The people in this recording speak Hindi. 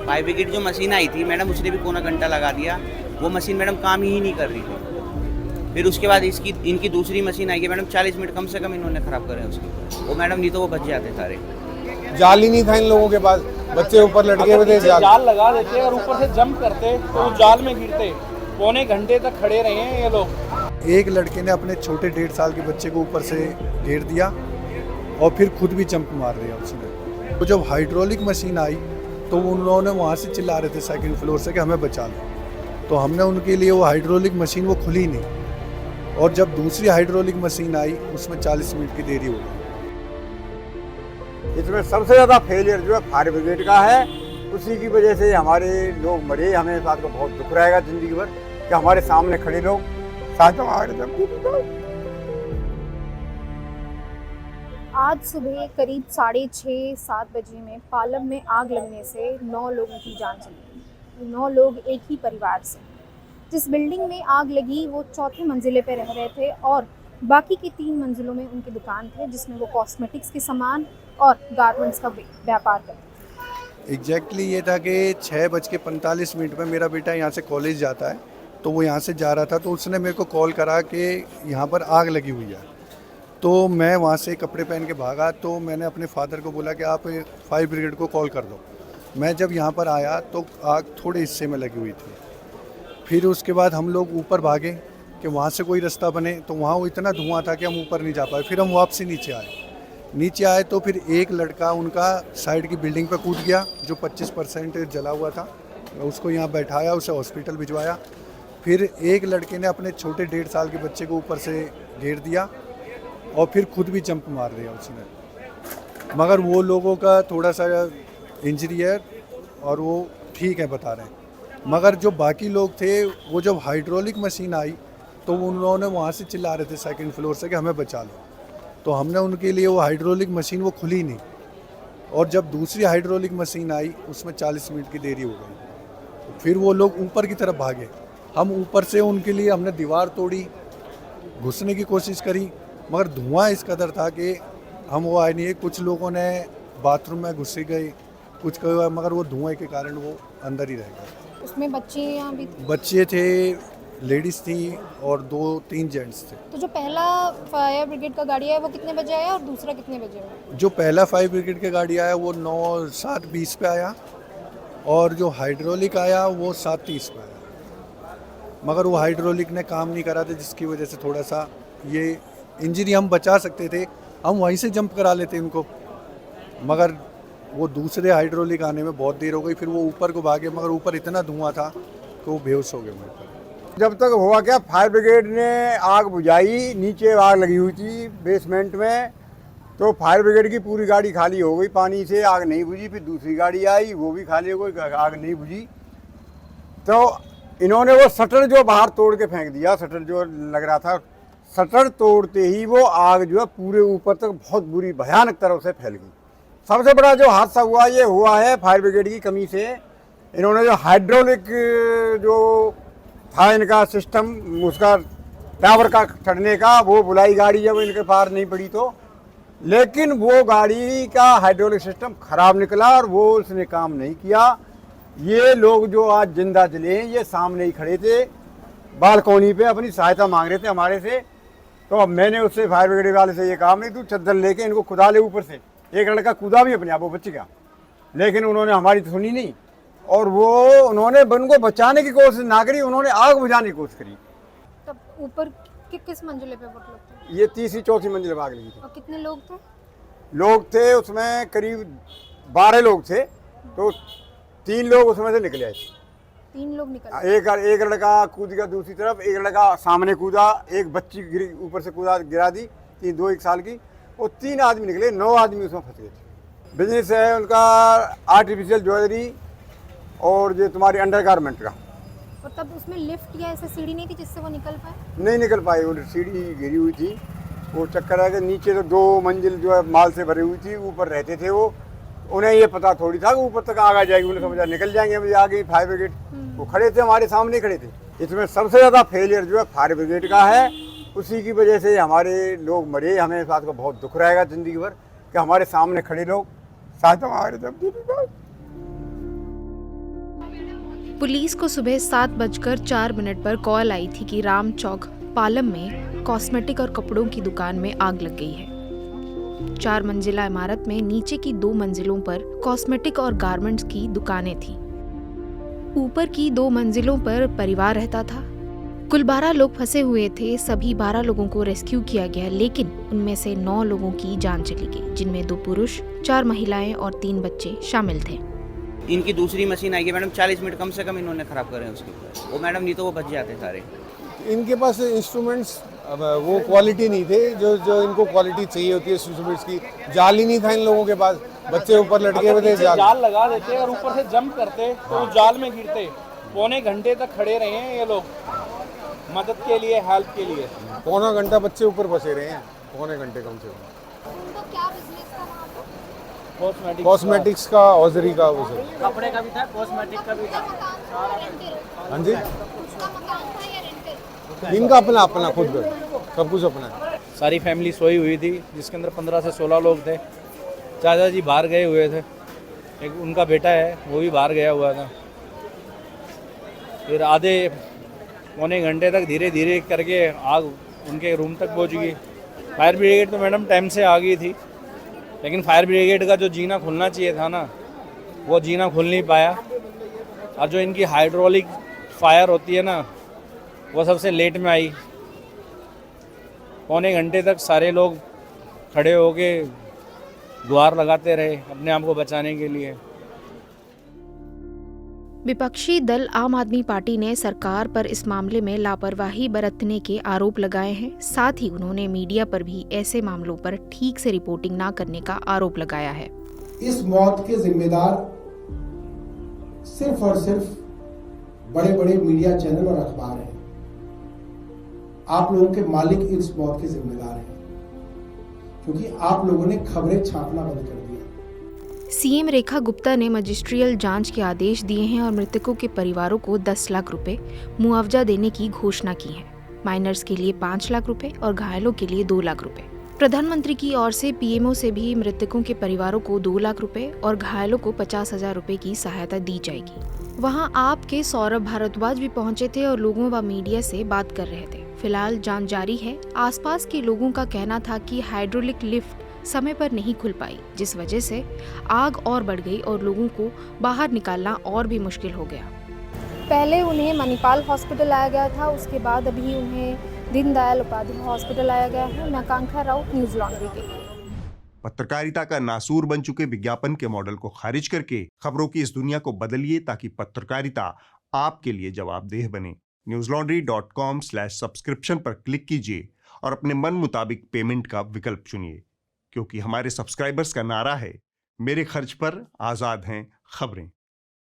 फायर ब्रिगेड जो मशीन आई थी मैडम, उसने भी पौना घंटा लगा दिया। वो मशीन मैडम काम ही नहीं कर रही थी। फिर उसके बाद इनकी दूसरी मशीन आई है मैडम, 40 मिनट कम से कम इन्होंने ख़राब करे उसकी। वो मैडम नहीं तो वो बच जाते सारे। जाल ही नहीं था इन लोगों के पास, बच्चे ऊपर लटके हुए थे। जाल लगा देते और ऊपर से जंप करते तो जाल में गिरते। पौने घंटे तक खड़े रहे हैं ये लोग। एक लड़के ने अपने छोटे 1.5 साल के बच्चे को ऊपर से घेर दिया और फिर खुद भी जंप मार दिया उसने। तो जब हाइड्रोलिक मशीन आई तो उन्होंने वहाँ से चिल्ला रहे थे सेकंड फ्लोर से कि हमें बचा लो। तो हमने उनके लिए वो हाइड्रोलिक मशीन वो खुली नहीं, और जब दूसरी हाइड्रोलिक मशीन आई उसमें 40 मिनट की देरी हो गई। इसमें सबसे ज़्यादा फेलियर जो है फायर ब्रिगेड का है। उसी की वजह से हमारे लोग मरे। हमें इस बात का बहुत दुख रहेगा ज़िंदगी भर कि हमारे सामने खड़े लोग साथ आज सुबह करीब 6:30-7 बजे में पालम में आग लगने से 9 लोगों की जान चली गई। 9 लोग एक ही परिवार से। जिस बिल्डिंग में आग लगी वो 4थे मंजिले पे रह रहे थे और बाकी की 3 मंजिलों में उनकी दुकान थे, जिसमें वो कॉस्मेटिक्स के सामान और गारमेंट्स का व्यापार करते थे। एग्जैक्टली ये था कि 6:45 में मेरा बेटा यहाँ से कॉलेज जाता है, तो वो यहाँ से जा रहा था, तो उसने मेरे को कॉल करा कि यहाँ पर आग लगी हुई है। तो मैं वहाँ से कपड़े पहन के भागा, तो मैंने अपने फादर को बोला कि आप फायर ब्रिगेड को कॉल कर दो। मैं जब यहाँ पर आया तो आग थोड़े हिस्से में लगी हुई थी। फिर उसके बाद हम लोग ऊपर भागे कि वहाँ से कोई रास्ता बने, तो वहाँ वो इतना धुआं था कि हम ऊपर नहीं जा पाए। फिर हम वापसी नीचे आए तो फिर एक लड़का उनका साइड की बिल्डिंग पर कूद गया जो 25% जला हुआ था। उसको यहाँ बैठाया, उसे हॉस्पिटल भिजवाया। फिर एक लड़के ने अपने छोटे 1.5 साल के बच्चे को ऊपर से घेर दिया और फिर खुद भी जंप मार दिया उसने। मगर वो लोगों का थोड़ा सा इंजरी है और वो ठीक है बता रहे हैं। मगर जो बाकी लोग थे वो जब हाइड्रोलिक मशीन आई तो उन्होंने वहाँ से चिल्ला रहे थे सेकंड फ्लोर से कि हमें बचा लो। तो हमने उनके लिए वो हाइड्रोलिक मशीन वो खुली नहीं, और जब दूसरी हाइड्रोलिक मशीन आई उसमें 40 मिनट की देरी हो गई। फिर वो लोग ऊपर की तरफ भागे। हम ऊपर से उनके लिए हमने दीवार तोड़ी, घुसने की कोशिश करी, मगर धुआं इस कदर था कि हम वो आए नहीं। कुछ लोगों ने बाथरूम में घुस गए, कुछ मगर वो धुएं के कारण वो अंदर ही रह गए। उसमें बच्चे यहाँ भी बच्चे थे, लेडीज़ थी और 2-3 जेंट्स थे। तो जो पहला फायर ब्रिगेड का गाड़ी आया वो कितने बजे आया और दूसरा कितने बजे आया? जो पहला फायर ब्रिगेड का गाड़ी आया वो 7:20 पे आया, और जो हाइड्रोलिक आया वो 7:30 पे आया। मगर वो हाइड्रोलिक ने काम नहीं करा था, जिसकी वजह से थोड़ा सा ये इंजरी हम बचा सकते थे। हम वहीं से जंप करा लेते इनको, मगर वो दूसरे हाइड्रोलिक आने में बहुत देर हो गई। फिर वो ऊपर को भागे, मगर ऊपर इतना धुआं था कि वो बेहोश हो गए वहीं पर। जब तक हुआ क्या, फायर ब्रिगेड ने आग बुझाई। नीचे आग लगी हुई थी बेसमेंट में, तो फायर ब्रिगेड की पूरी गाड़ी खाली हो गई पानी से, आग नहीं बुझी। फिर दूसरी गाड़ी आई, वो भी खाली हो गई, आग नहीं बुझी। तो इन्होंने वो शटर जो बाहर तोड़ के फेंक दिया, शटर जो लग रहा था, शटर तोड़ते ही वो आग जो है पूरे ऊपर तक बहुत बुरी भयानक तरह से फैल गई। सबसे बड़ा जो हादसा हुआ ये हुआ है फायर ब्रिगेड की कमी से। इन्होंने जो हाइड्रोलिक जो था इनका सिस्टम, उसका टावर का चढ़ने का, वो बुलाई गाड़ी जब इनके पार नहीं पड़ी तो, लेकिन वो गाड़ी का हाइड्रोलिक सिस्टम खराब निकला और वो उसने काम नहीं किया। ये लोग जो आज जिंदा जले हैं ये सामने ही खड़े थे बालकोनी पे, अपनी सहायता मांग रहे थे हमारे से। तो अब मैंने उससे फायर ब्रिगेड वाले से ये कहा, नहीं तू चद्दर लेके इनको खुदा ले ऊपर से। एक लड़का कूदा भी अपने आप, वो बच गया, लेकिन उन्होंने हमारी तो सुनी नहीं, और वो उन्होंने उनको बचाने की कोशिश ना करी, उन्होंने आग बुझाने की कोशिश करी। तब ऊपर किस मंजिले पे वो लोग थे? ये 3री-4थी मंजिल पर आग लगी थी। और कितने लोग थे? लोग थे उसमें करीब 12 लोग थे, तो 3 लोग उसमें से निकले आए। 3 लोग निकले। एक लड़का कूद गया दूसरी तरफ, एक लड़का सामने कूदा, एक बच्ची गिरी ऊपर से कूदा, गिरा दी 2-1 साल की, और 3 आदमी निकले, 9 आदमी उसमें फंस गए थे। बिजनेस है उनका आर्टिफिशियल ज्वेलरी और जो तुम्हारी अंडर गारमेंट का। और तब उसमें लिफ्ट या ऐसे सीढ़ी नहीं थी जिससे वो निकल पाए? नहीं निकल पाए, वो सीढ़ी गिरी हुई थी। वो चक्कर है कि नीचे तो 2 मंजिल जो है माल से भरी हुई थी, ऊपर रहते थे वो। उन्हें ये पता थोड़ी था कि ऊपर तक आग आ जाएगी, उन्हें समझा निकल जाएंगे हम आगे। फायर ब्रिगेड वो खड़े थे, हमारे सामने खड़े थे। इसमें सबसे ज़्यादा फेलियर जो है फायर ब्रिगेड का है। उसी की वजह से हमारे लोग मरे। हमें इस बात का बहुत दुख रहेगा ज़िंदगी भर कि हमारे सामने खड़े लोग साथ हमारे पुलिस को सुबह 7:04 पर कॉल आई थी कि राम चौक पालम में कॉस्मेटिक और कपड़ों की दुकान में आग लग गई है। 4 मंजिला इमारत में नीचे की 2 मंजिलों पर कॉस्मेटिक और गारमेंट्स की दुकानें थीं। ऊपर की 2 मंजिलों पर परिवार रहता था। कुल 12 लोग फंसे हुए थे। सभी 12 लोगों को रेस्क्यू किया गया, लेकिन उनमें से 9 लोगों की जान चली गई, जिनमें 2 पुरुष, 4 महिलाएं और 3 बच्चे शामिल थे। इनकी दूसरी मशीन आई है मैडम, 40 मिनट कम से कम इन्होंने ख़राब करे हैं उसके ऊपर। वो मैडम नहीं तो वो बच जाते सारे। इनके पास इंस्ट्रूमेंट्स वो क्वालिटी नहीं थे जो इनको क्वालिटी चाहिए होती है इंस्ट्रूमेंट्स की। जाल ही नहीं था इन लोगों के पास, बच्चे ऊपर लटके हुए थे। जाल लगा देते और ऊपर से जंप करते तो उस जाल में गिरते। पौने घंटे तक खड़े रहे हैं ये लोग मदद के लिए, हेल्प के लिए। पौना घंटा बच्चे ऊपर फंसे रहे हैं, पौने घंटे कम से कम। उनका क्या बिजनेस था वहाँ पर? कॉस्मेटिक्स का, औजरी का, वो सब। कपड़े का भी था, कॉस्मेटिक का भी था। हाँ जी, उसका मकान था या रेंटल? इनका अपना अपना खुद का, सब कुछ अपना है। सारी फैमिली सोई हुई थी, जिसके अंदर 15 से 16 लोग थे। चाचा जी बाहर गए हुए थे, एक उनका बेटा है वो भी बाहर गया हुआ था। फिर आधे पौने घंटे तक धीरे धीरे करके आग उनके रूम तक पहुंच गई। फायर ब्रिगेड तो मैडम टाइम से आ गई थी, लेकिन फायर ब्रिगेड का जो जीना खुलना चाहिए था ना, वो जीना खुल नहीं पाया। और जो इनकी हाइड्रोलिक फायर होती है ना, वो सबसे लेट में आई। पौने घंटे तक सारे लोग खड़े होके गुहार लगाते रहे अपने आप को बचाने के लिए। विपक्षी दल आम आदमी पार्टी ने सरकार पर इस मामले में लापरवाही बरतने के आरोप लगाए हैं। साथ ही उन्होंने मीडिया पर भी ऐसे मामलों पर ठीक से रिपोर्टिंग न करने का आरोप लगाया है। इस मौत के जिम्मेदार सिर्फ और सिर्फ बड़े बड़े मीडिया चैनल और अखबार हैं। आप लोगों के मालिक इस मौत के जिम्मेदार हैं, क्योंकि आप लोगों ने खबरें छापना बंद कर दिया। सीएम रेखा गुप्ता ने मजिस्ट्रियल जांच के आदेश दिए हैं और मृतकों के परिवारों को 10 लाख रुपए मुआवजा देने की घोषणा की है। माइनर्स के लिए 5 लाख रुपए और घायलों के लिए 2 लाख रुपए। प्रधानमंत्री की ओर से पीएमओ से भी मृतकों के परिवारों को 2 लाख रुपए और घायलों को 50,000 रुपए की सहायता दी जाएगी। वहां आप के सौरभ भारद्वाज भी पहुंचे थे और लोगों व मीडिया से बात कर रहे थे। फिलहाल जांच जारी है। आसपास के लोगों का कहना था कि हाइड्रोलिक लिफ्ट समय पर नहीं खुल पाई, जिस वजह से आग और बढ़ गई और लोगों को बाहर निकालना और भी मुश्किल हो गया। पहले उन्हें मणिपाल हॉस्पिटल लाया गया था, उसके बाद अभी उन्हें दीनदयाल उपाध्याय हॉस्पिटल लाया गया है। मैं आकांक्षा राउत, न्यूज़ लॉन्ड्री के लिए। पत्रकारिता का नासूर बन चुके विज्ञापन के मॉडल को खारिज करके खबरों की इस दुनिया को बदलिए, ताकि पत्रकारिता आपके लिए जवाबदेह बने। newslaundry.com/subscription पर क्लिक कीजिए और अपने मन मुताबिक पेमेंट का विकल्प चुनिए, क्योंकि हमारे सब्सक्राइबर्स का नारा है, मेरे खर्च पर आजाद हैं खबरें।